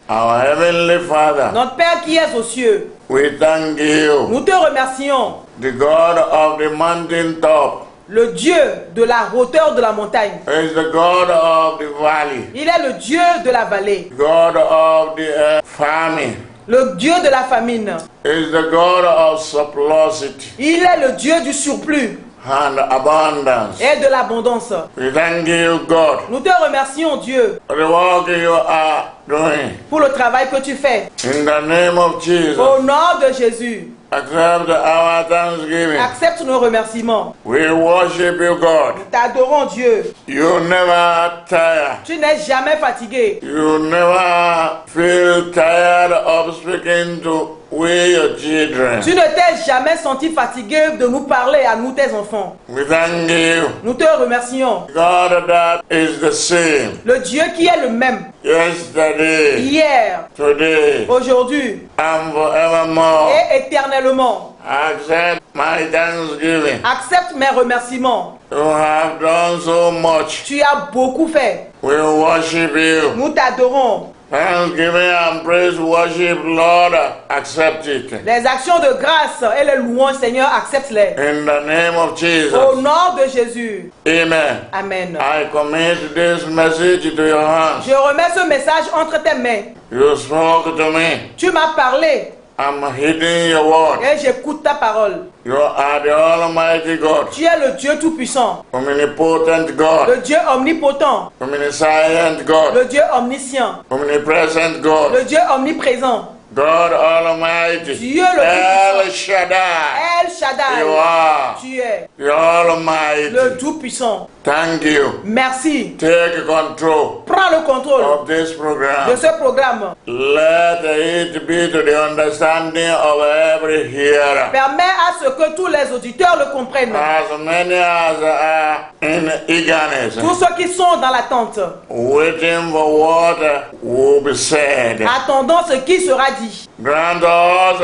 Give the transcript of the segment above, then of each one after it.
Our Heavenly Father, Notre Père qui es aux cieux, we thank you, nous te remercions, the God of the mountain top, le Dieu de la hauteur de la montagne. is the God of the valley, Il est le Dieu de la vallée, God of the famine, le Dieu de la famine. is the God of surplusage Il est le Dieu du surplus and abundance. et de l'abondance. We thank you, God, Nous te remercions, Dieu, for the work you are doing. pour le travail que tu fais. In the name of Jesus, Au nom de Jésus, accept our thanksgiving. accepte nos remerciements. We worship you, God. Nous t'adorons, Dieu. You never tire. Tu n'es jamais fatigué. You never feel tired of speaking to we, your children. Tu ne t'es jamais senti fatigué de nous parler à nous, tes enfants. We thank you, Nous te remercions. God, that is the same Le Dieu qui est le même, yesterday, hier, today, aujourd'hui and forevermore. et éternellement. Accept my thanksgiving. Accepte mes remerciements. You have done so much. Tu as beaucoup fait. We worship you. Nous t'adorons. Thanksgiving and praise, worship, Lord, accept it. Les actions de grâce et les louanges, Seigneur, accepte-les. In the name of Au Jesus. nom de Jésus. Amen. Amen. I commit this message to your hands. Je remets ce message entre tes mains. You spoke to me. Tu m'as parlé I'm heeding your word. et j'écoute ta parole. You are the Almighty God, Tu es le Dieu Tout-Puissant, omnipotent God, le Dieu omnipotent, omniscient God, le Dieu omniscient, omnipresent God, le Dieu omniprésent, God Almighty, Dieu le El Tout-Puissant, Shaddai. El Shaddai. You are Tu es the Almighty. le Tout-Puissant. Thank you. Merci. Take control Prends le contrôle of this de program. ce programme. Let it be to the understanding of every hearer. Permets à ce que tous les auditeurs le comprennent. As many as are in eagerness, Tous ceux qui sont dans l'attente, waiting for what will be said. attendant ce qui sera dit. Grant us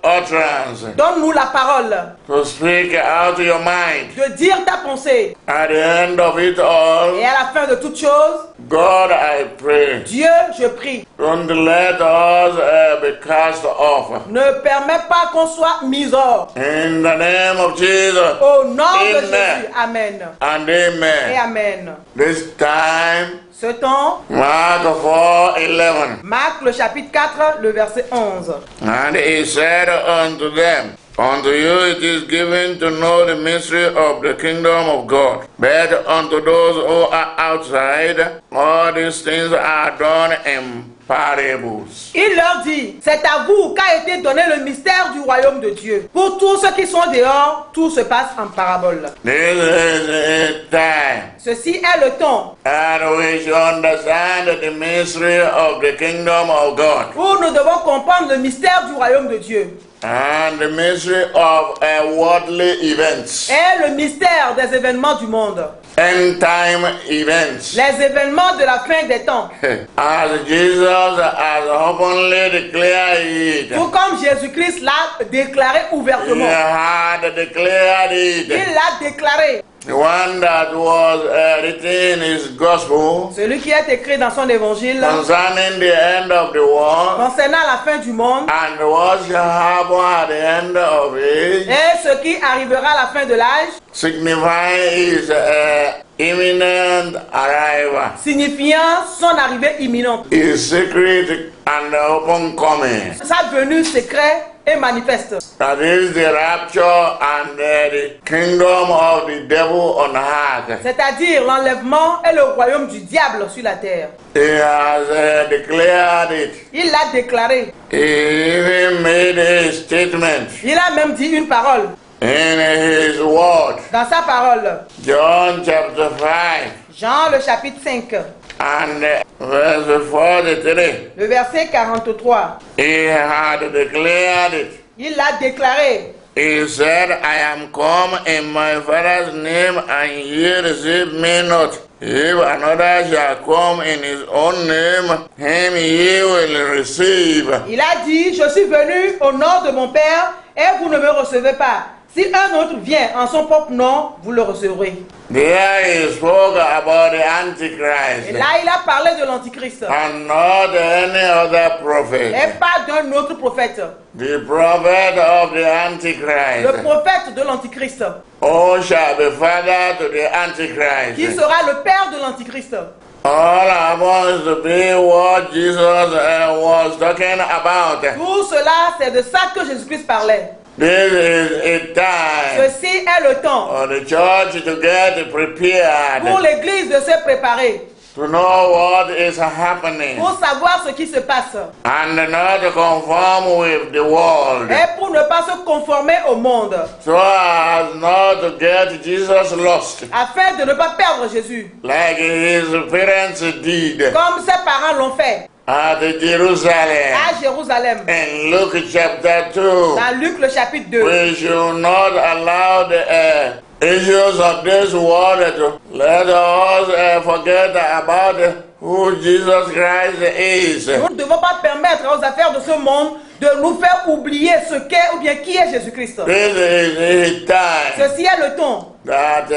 utterance Donne-nous la parole to speak out your mind. de dire ta pensée. At the end of it all, Et à la fin de toute chose, God, I pray, Dieu, je prie, don't let us be cast off. ne permets pas qu'on soit mis hors. In the name of Jesus, Au nom de Amen. Jésus. Amen. and Et amen. amen. This time, Ce temps, Mark 4:11. Marc le chapitre 4, le verset 11. And he said unto them, unto you it is given to know the mystery of the kingdom of God, but unto those who are outside, all these things are done in parables. Il leur dit, c'est à vous qu'a été donné le mystère du royaume de Dieu. Pour tous ceux qui sont dehors, tout se passe en parabole. This is a time Ceci est le temps that we should understand the mystery of the kingdom of God où nous devons comprendre le mystère du royaume de Dieu and the mystery of worldly events, et le mystère des événements du monde, end time events. les événements de la fin des temps. As Jesus has openly declared it, Tout comme Jésus-Christ l'a déclaré he ouvertement. had declared Il it. l'a déclaré. The one that was written in his gospel Celui qui est écrit dans son évangile concerning the end of the world concernant la fin du monde and what shall happen at the end of it, et ce qui arrivera à la fin de l'âge, signifying his imminent arrival, signifiant son arrivée imminente. his secret and open coming. Sa venue secrète et manifeste. That is the rapture and the kingdom of the devil on earth. C'est-à-dire l'enlèvement et le royaume du diable sur la terre. He has declared it. Il l'a déclaré. He even made a statement Il a même dit une parole in his word. dans sa parole. John chapter 5 Jean le chapitre 5, and verse 43. le verset 43. He had declared it. Il l'a déclaré. He said, I am come in my Father's name, and ye receive me not. If another shall come in his own name, him ye will receive. Il a dit, je suis venu au nom de mon Père et vous ne me recevez pas. Si un autre vient en son propre nom, vous le recevrez. There he spoke about the Et Antichrist là, il a parlé de l'Antichrist. and not any other Et prophet. pas d'un autre prophète. The prophet of the Le Antichrist. prophète de l'Antichrist. Oh, shall be father to the Qui Antichrist. sera le père de l'Antichrist. All happens to be what Jesus was talking about. Tout cela, c'est de ça que Jésus-Christ parlait. This is a time Ceci est le temps for the church to get pour prepared l'Église de se préparer, to know what is happening pour savoir ce qui se passe. and not to conform with the world, Et pour ne pas se conformer au monde, so as not to get Jesus lost afin de ne pas perdre Jésus, like his parents did comme ses parents l'ont fait at Jerusalem. à Jérusalem. In Luke chapter 2, Dans Luc le chapitre 2, we should not allow the issues of this world to let us forget about who Jesus Christ is. nous ne devons pas permettre aux affaires de ce monde de nous faire oublier ce qu'est ou bien qui est Jésus-Christ. This is a time Ceci est le temps that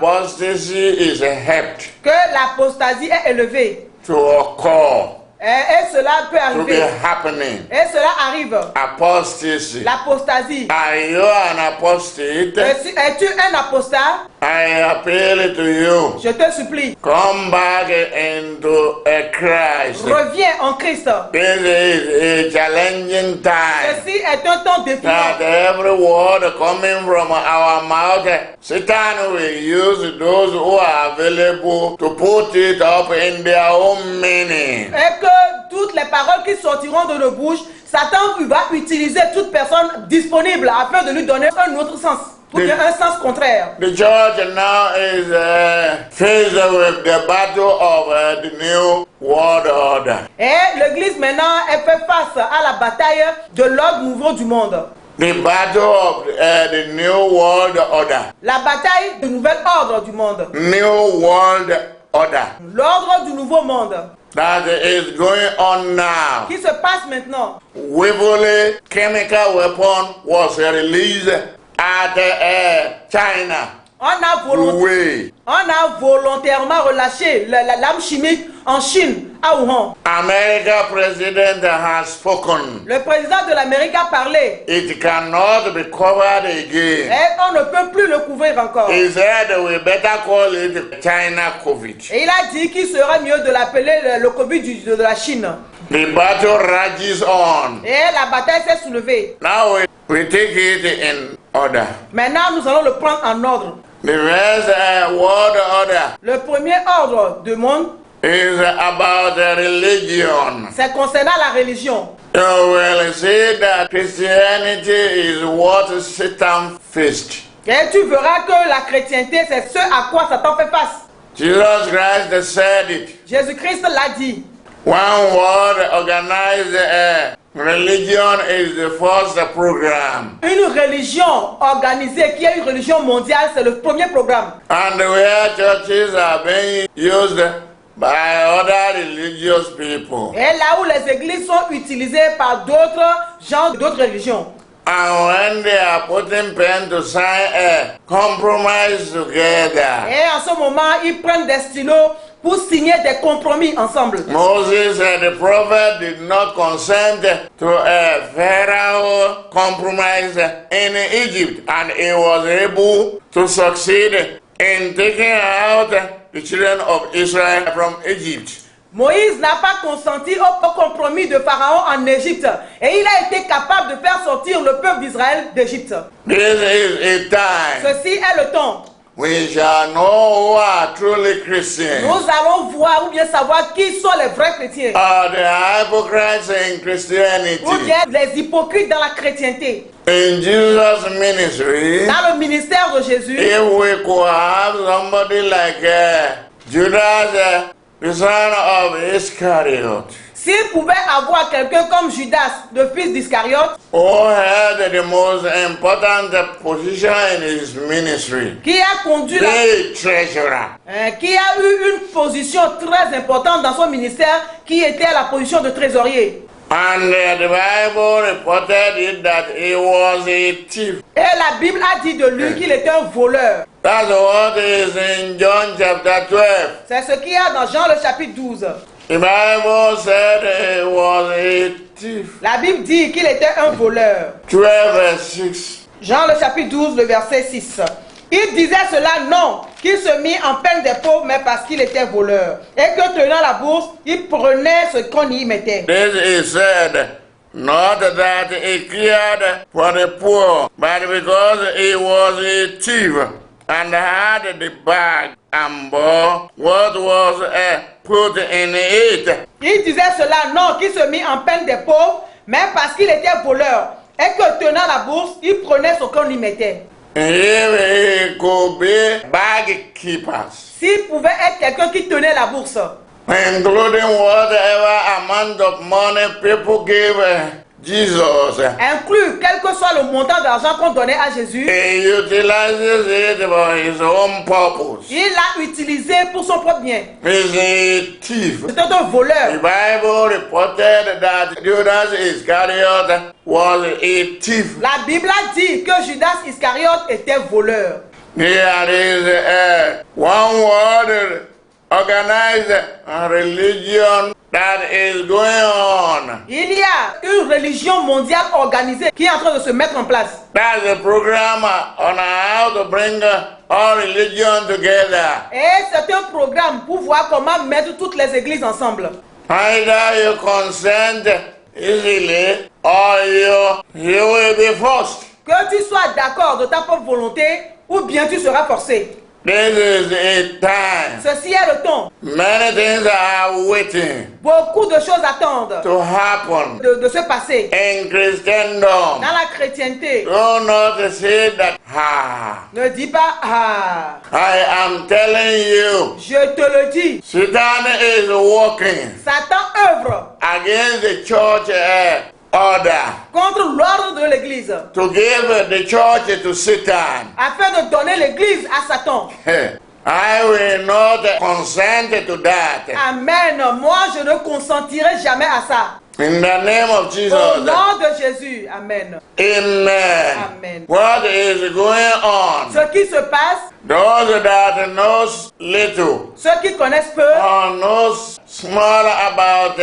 apostasy is helped que l'apostasie est élevée. to occur, Et cela peut to be arriver. happening. Et cela arrive. Apostasy. L'apostasie. Are you an apostate? Es-tu un apostat? I appeal to you. Je te supplie. Come back into Christ. Reviens en Christ. This is a challenging time. Ceci est un temps That défiant. every word coming from our mouth, Satan will use those who are available to put it up in their own meaning. Et que toutes les paroles qui sortiront de nos bouches, Satan va utiliser toute personne disponible afin de lui donner un autre sens. Ou bien un sens contraire. The church now is faced with the battle of the new world order. Et l'église maintenant, elle fait face à la bataille de l'ordre nouveau du monde. The battle of the new world order. La bataille du nouvel ordre du monde. New world order. L'ordre du nouveau monde. That is going on now. Qui se passe maintenant. Waverly chemical weapon was released at China. On a volontairement relâché l'arme chimique en Chine, à Wuhan. America president has spoken. Le président de l'Amérique a parlé. It cannot be covered again. Et on ne peut plus le couvrir encore. He said we better call it China COVID. Et il a dit qu'il serait mieux de l'appeler le Covid de la Chine. The battle rages on. Et la bataille s'est soulevée. Now we take it in order. Maintenant, nous allons le prendre en ordre. The first world order Le premier ordre du monde, is about religion. c'est concernant la religion. You will see that Christianity is what Satan faced. Et tu verras que la chrétienté, c'est ce à quoi Satan fait face. Jesus Christ said it. Jésus-Christ l'a dit. One world organized religion is the first program. Une religion organisée, qui est une religion mondiale, c'est le premier programme. And where churches are being used by other religious people. Et là où les églises sont utilisées par d'autres gens d'autres religions. And when they are putting pen to sign a compromise together. Et en ce moment, ils prennent des stylos pour signer des compromis ensemble. Moses, the prophet, did not consent to a Pharaoh compromise in Egypt, and he was able to succeed in taking out the children of Israel from Egypt. Moïse n'a pas consenti au compromis de Pharaon en Égypte et il a été capable de faire sortir le peuple d'Israël d'Égypte. This is a time Ceci est le temps. we shall know who are truly Christians. Nous allons voir ou bien savoir qui sont les vrais chrétiens. Are the hypocrites in Christianity? Ou bien les hypocrites dans la chrétienté. In Jesus' ministry, Dans le ministère de Jésus, if we could have somebody like Judas, the son of Iscariot, s'il pouvait avoir quelqu'un comme Judas, le fils d'Iscariote, who had the most important position in his ministry, qui a conduit the treasurer, qui a eu une position très importante dans son ministère, qui était la position de trésorier. And the Bible reported it that he was a thief. Et la Bible a dit de lui qu'il était un voleur. That's what is in John chapter 12. C'est ce qu'il y a dans Jean le chapitre 12. The Bible said he was a thief. La Bible dit qu'il était un voleur. 12 verse 6. Jean le chapitre 12, le verset 6. Il disait cela non, qu'il se mit en peine des pauvres, mais parce qu'il était voleur. Et que tenant la bourse, il prenait ce qu'on y mettait. This is said, not that he cared for the poor, but because he was a thief and had the bag and bore what was put in it. Il disait cela non, qu'il se mit en peine des pauvres, mais parce qu'il était voleur. Et que tenant la bourse, il prenait ce qu'on y mettait. If he could be bag keepers, S'il pouvait être quelqu'un qui tenait la bourse, including whatever amount of money people gave Jesus, inclus quel que soit le montant d'argent qu'on donnait à Jésus, he utilizes it for his own purpose. il l'a utilisé pour son propre bien. He's a thief. C'était un voleur. The Bible reported that Judas Iscariot was a thief. La Bible a dit que Judas Iscariote était voleur. There is one world organized religion that is going on. Il y a une religion mondiale organisée qui est en train de se mettre en place. That's a program on how to bring all religion together. Et c'est un programme pour voir comment mettre toutes les églises ensemble. Either you consent easily or you will be forced. Que tu sois d'accord de ta propre volonté ou bien tu seras forcé. This is a time. Ceci est le temps. Many things are waiting Beaucoup de choses attendent to happen de se passer. in Christendom. Dans la chrétienté, Do not say that, ne dis pas ah. I am telling you, Je te le dis. Satan is working Satan œuvre against the church order contre l'ordre de l'église to give the church to Satan. afin de donner l'église à Satan. I will not consent to that. Amen. Moi, je ne consentirai jamais à ça. In the name of Jesus. Au nom de Jésus. Amen. Amen. Amen. What is going on? Ce qui se passe, Those that knows little ceux qui connaissent peu, or knows small about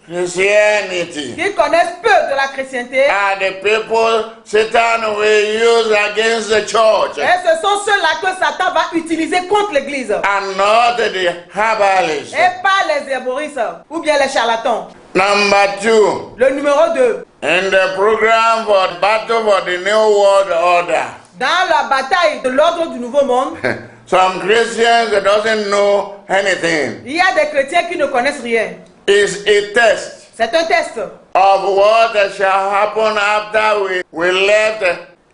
Christianity qui connaissent peu de la chrétienté, are the people Satan will use against the church et ce sont ceux-là que Satan va utiliser contre l'église. and not the herbalists. Et pas les herboristes ou bien les charlatans. Number 2, Le numéro 2. in the program for battle for the new world order, Dans la bataille de l'ordre du nouveau monde, some Christians that doesn't know anything. il y a des chrétiens qui ne connaissent rien. It's a test C'est un test of what shall happen after we left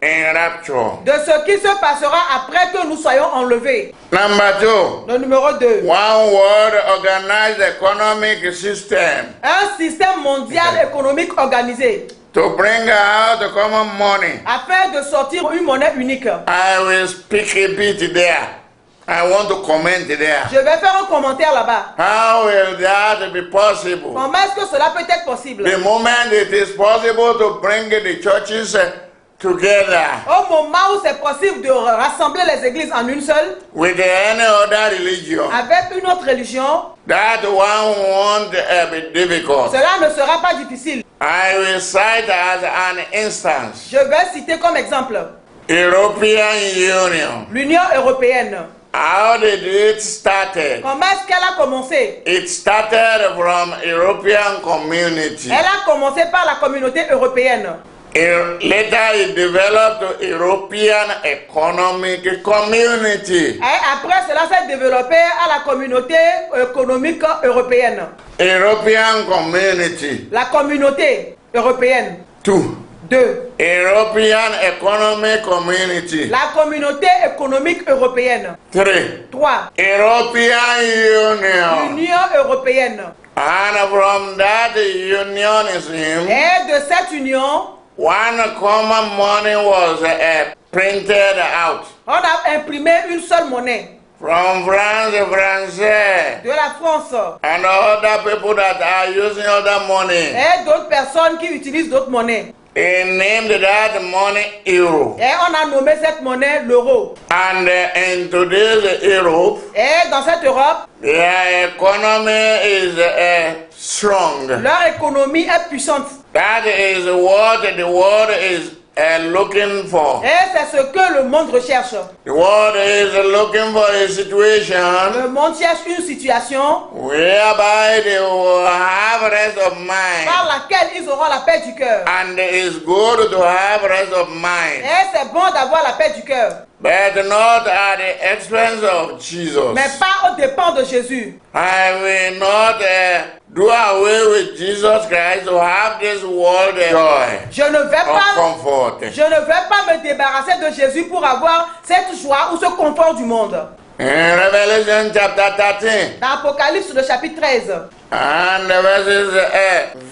in rapture. de ce qui se passera après que nous soyons enlevés. Number 2, Le numéro 2. one world organized economic system Un système mondial économique organisé to bring out the common money. afin de sortir une monnaie unique. I will speak a bit there. I want to comment there. Je vais faire un commentaire là-bas. How will that be possible? Comment est-ce que cela peut être possible? The moment it is possible to bring the churches together Au moment où c'est possible de rassembler les églises en une seule, with any other religion, avec une autre religion, that one won't be difficult. cela ne sera pas difficile. I will cite as an instance Je vais citer comme exemple European Union. l'Union européenne. How did it started? Comment est-ce qu'elle a commencé? It started from European community. Elle a commencé par la communauté européenne. Later it developed to European Economic Community. Et après cela s'est développé à la communauté économique européenne. European Community. La communauté européenne. 2. 2. European Economic Community. La communauté économique européenne. 3. 3. European Union. L'Union européenne. And from that unionism, Et de cette union, one common money was printed out on a imprimé une seule monnaie from France, Français, de la France and other people that are using other money. et d'autres personnes qui utilisent d'autres monnaies. He named that money euro. Et on a nommé cette monnaie l'euro. And in today's Europe, Et dans cette Europe, their economy is strong. leur économie est puissante. That is what the world is looking for. Et c'est ce que le monde recherche. The world is looking for a situation Le monde cherche une situation whereby they will have rest of mind. par laquelle ils auront la paix du cœur. And it's good to have rest of mind, Et c'est bon d'avoir la paix du cœur. but not at the expense of Jesus. Mais pas au dépens de Jésus. I will not do away with Jesus Christ to have this world joy Je ne vais or pas comfort. Je ne vais pas me débarrasser de Jésus pour avoir cette joie ou ce confort du monde. In Revelation chapter 13 Dans Apocalypse, le chapitre 13, and the verses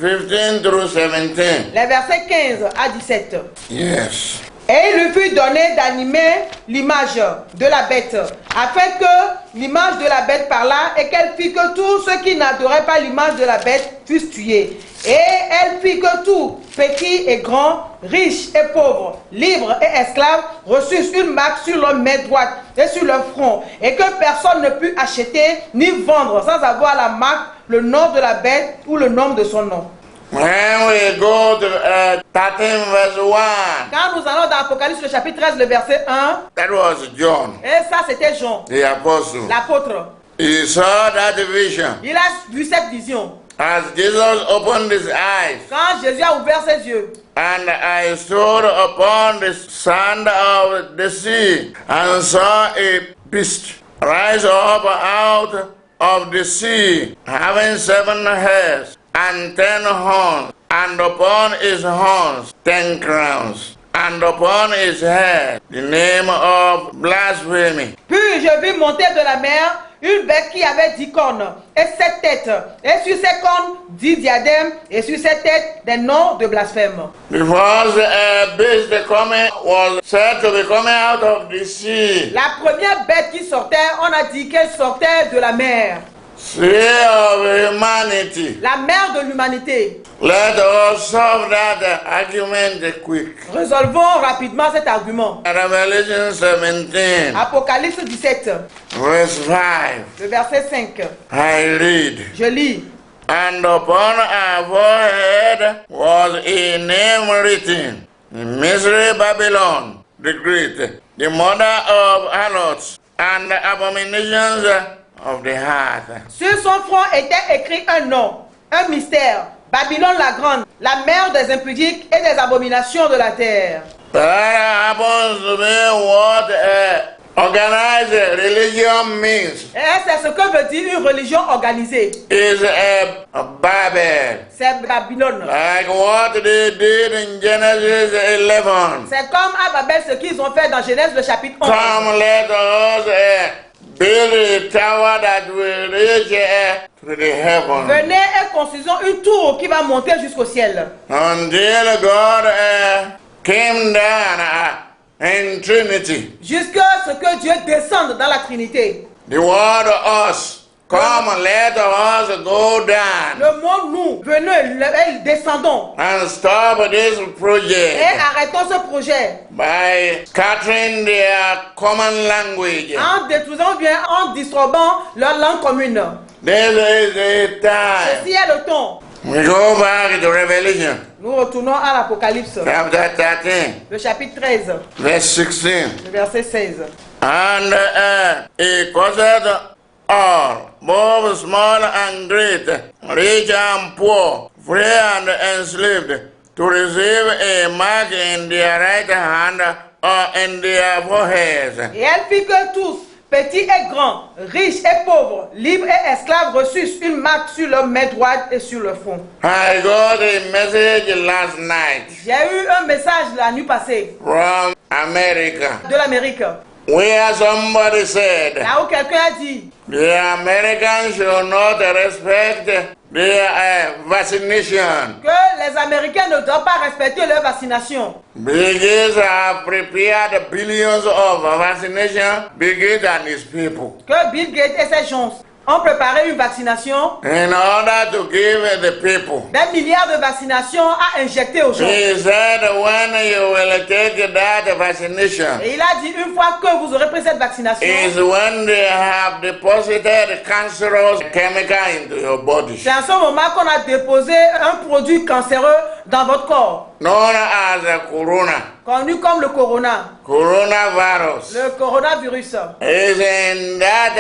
15 through 17. les versets 15 à 17. Yes. Et il lui fut donné d'animer l'image de la bête, afin que l'image de la bête parlât et qu'elle fit que tous ceux qui n'adoraient pas l'image de la bête fussent tués. Et elle fit que tout, petit et grand, riche et pauvre, libre et esclave, reçussent une marque sur leur main droite et sur leur front, et que personne ne put acheter ni vendre sans avoir la marque, le nom de la bête ou le nom de son nom. When we go to 13 verse 1, Quand nous allons dans Apocalypse, le chapitre 13, le verset 1, that was John, et ça c'était Jean, the apostle. l'apôtre. He saw that vision Il a vu cette vision. as Jesus opened his eyes, Quand Jésus a ouvert ses yeux, and I stood upon the sand of the sea and saw a beast rise up out of the sea, having 7 heads and 10 horns, and upon his horns 10 crowns, and upon his head the name of blasphemy. puis je vis monter de la mer une bête qui avait 10 cornes et 7 têtes, et sur ses cornes 10 diadèmes, et sur ses têtes des noms de blasphème. The first beast coming was said to be coming out of the sea. La première bête qui sortait, on a dit qu'elle sortait de la mer. Sea of humanity. La mer de l'humanité. Let us solve that argument quick. Résolvons rapidement cet argument. Revelation 17, Apocalypse 17, verse 5. le verset 5. I read. Je lis. And upon her forehead was a name written, Misery Babylon, the Great, the mother of harlots and abominations of the heart. Sur son front était écrit un nom, un mystère. Babylone la grande, la mère des impudiques et des abominations de la terre. That happens to be what organized religion means. Et c'est ce que veut dire une religion organisée. Is a Babel. C'est Babylone. Like what they did in Genesis 11. C'est comme à Babel ce qu'ils ont fait dans Genèse le chapitre 11. Come, let us build a tower that will reach to the heaven. Venez et construisons une tour qui va monter jusqu'au ciel. Until God came down in Trinity. Jusqu'à ce que Dieu descende dans la Trinité. The word us. Come, let us go down Le mot nous, venez et descendons. and stop this Et project arrêtons ce projet. by scattering their common language. En détruisant ou bien en disturbant leur langue commune. This is a time. Ceci est le temps. We go back to Revelation Nous retournons à l'Apocalypse, chapter 13, le chapitre 13, verse 16. le verset 16. And he caused all, both small and great, rich and poor, free and enslaved, to receive a mark in their right hand or in their foreheads. Et elle fit que tous, petits et grands, riches et pauvres, libres et esclaves, reçussent une marque sur leur main droite et sur le front. I got a message last night J'ai eu un message la nuit passée from America. de l'Amérique. where somebody said, Là où quelqu'un a dit, the Americans should not respect their vaccination que les Américains ne doivent pas respecter leur vaccination. Bill Gates have prepared billions of vaccination, Bill Gates and his people, Que Bill Gates et ses gens ont préparé une vaccination, in order to give the people. des milliards de vaccinations à injecter aux gens. He said, when you will take that vaccination, Et il a dit, une fois que vous aurez pris cette vaccination, is when they have deposited cancerous chemical into your body, c'est à ce moment qu'on a déposé un produit cancéreux dans votre corps, known as corona. connu comme le Coronavirus le coronavirus. is in that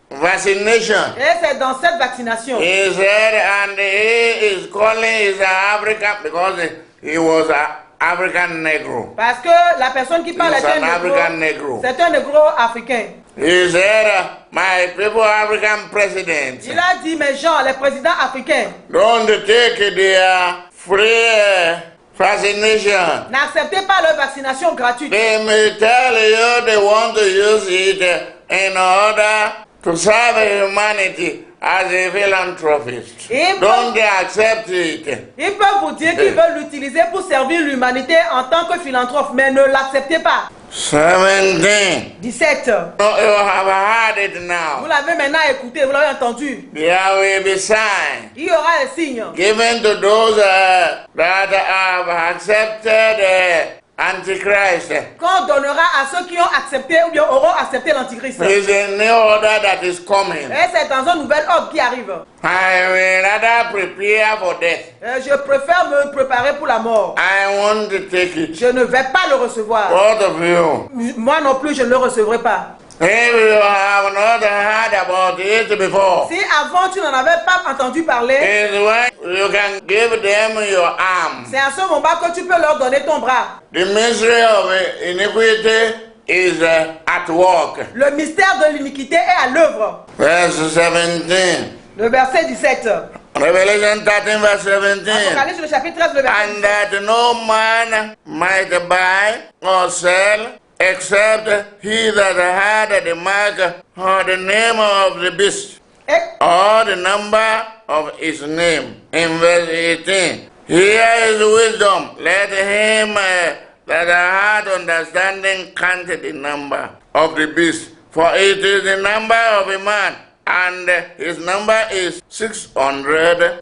vaccination. Et c'est dans cette vaccination. He said, and he is calling his African because he was an African Negro. Parce que la personne qui parle He's est an un African négro. Negro. C'est un négro africain. He said, my people, African presidents, Il a dit, mes gens, les présidents africains, don't take their free vaccination. n'acceptez pas leur vaccination gratuite. They may tell you they want to use it in order to serve humanity as a philanthropist. Don't they accept it? Ils peuvent vous dire qu'ils veulent l'utiliser pour servir l'humanité en tant que philanthrope, mais ne l'acceptez pas. 17. 17. No, you have heard it Vous now. l'avez maintenant écouté, vous l'avez entendu. There will be signs Il y aura des signes given to those that have accepted Antichrist. qu'on donnera à ceux qui ont accepté ou bien auront accepté l'Antichrist. There's a new order that is coming. Et c'est dans un nouvel ordre qui arrive. I will rather prepare for death. Je préfère me préparer pour la mort. I want to take it. Je ne vais pas le recevoir. Both of you. Moi non plus, je ne le recevrai pas. If you have not heard about it before, Si avant tu n'en avais pas entendu parler, is when you can give them your arm. c'est à ce moment que tu peux leur donner ton bras. The mystery of iniquity is at work. Le mystère de l'iniquité est à l'œuvre. Verse 17. Le verset 17. Revelation 13 verse 17. Apocalypse le chapitre 13, le verset And 17. that no man might buy or sell except he that had the mark or the name of the beast Et or the number of his name. In verse 18. Here is wisdom. Let him that hath understanding count the number of the beast. For it is the number of a man, and his number is 600,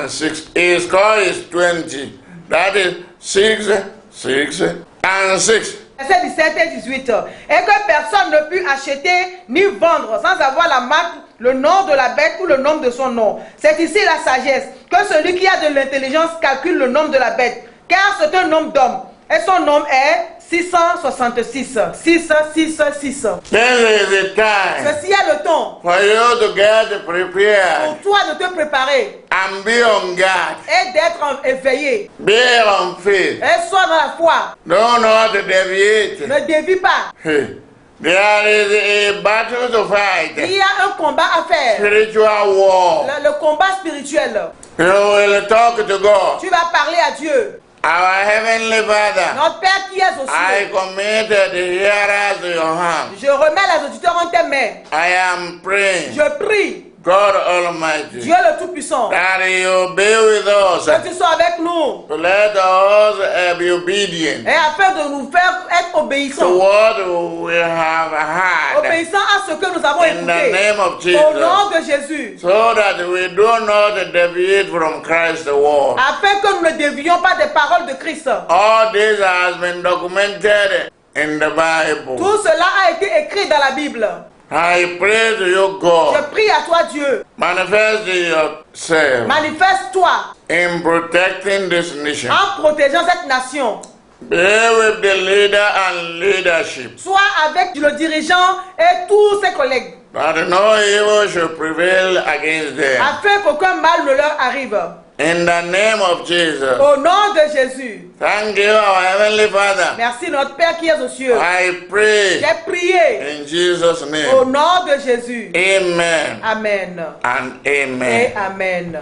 60, his score is 20. That is 6, 6, and 6. Verset 17 et 18. Et que personne ne put acheter ni vendre sans avoir la marque, le nom de la bête ou le nom de son nom. C'est ici la sagesse. Que celui qui a de l'intelligence calcule le nom de la bête. Car c'est un nom d'homme. Et son nom est 666. 6, 6, 6. This is the time Ceci est le temps for you to get prepared pour toi de te préparer and be on guard. et d'être éveillé. Be on faith. Et sois dans la foi. Do not deviate. Ne dévie pas. There is a battle to fight. Il y a un combat à faire. Spiritual war. Le combat spirituel. You will talk to God. Tu vas parler à Dieu. Our Heavenly Father, Notre Père qui est aux I cieux. commit the hearers to your hands. Je remets les auditeurs en tes mains. I am praying, Je prie, God Almighty, Dieu le Tout-Puissant, that you be with us, que tu sois avec nous. to let us be obedient Et afin de nous faire être to obéissants. what we have heard Obéissants à ce que nous avons in the écouté. name of Au Jesus, nom de Jésus. so that we do not deviate from Christ's word. Afin que nous ne dévions pas des paroles de Christ. All this has been documented in the Bible. Tout cela a été écrit dans la Bible. I pray to you, Je God, prie à toi, Dieu. manifest yourself Manifeste-toi in protecting this nation. en protégeant cette nation. Be with the leader and leadership, Sois avec le dirigeant et tous ses collègues. that no evil should prevail against them. Afin qu'aucun mal ne leur arrive. In the name of Jesus. Au nom de Jésus. Thank you, our Heavenly Father. Merci notre Père qui est aux cieux. I pray J'ai prié in Jesus' au name. nom de Jésus. Amen Amen. and amen. Et Amen.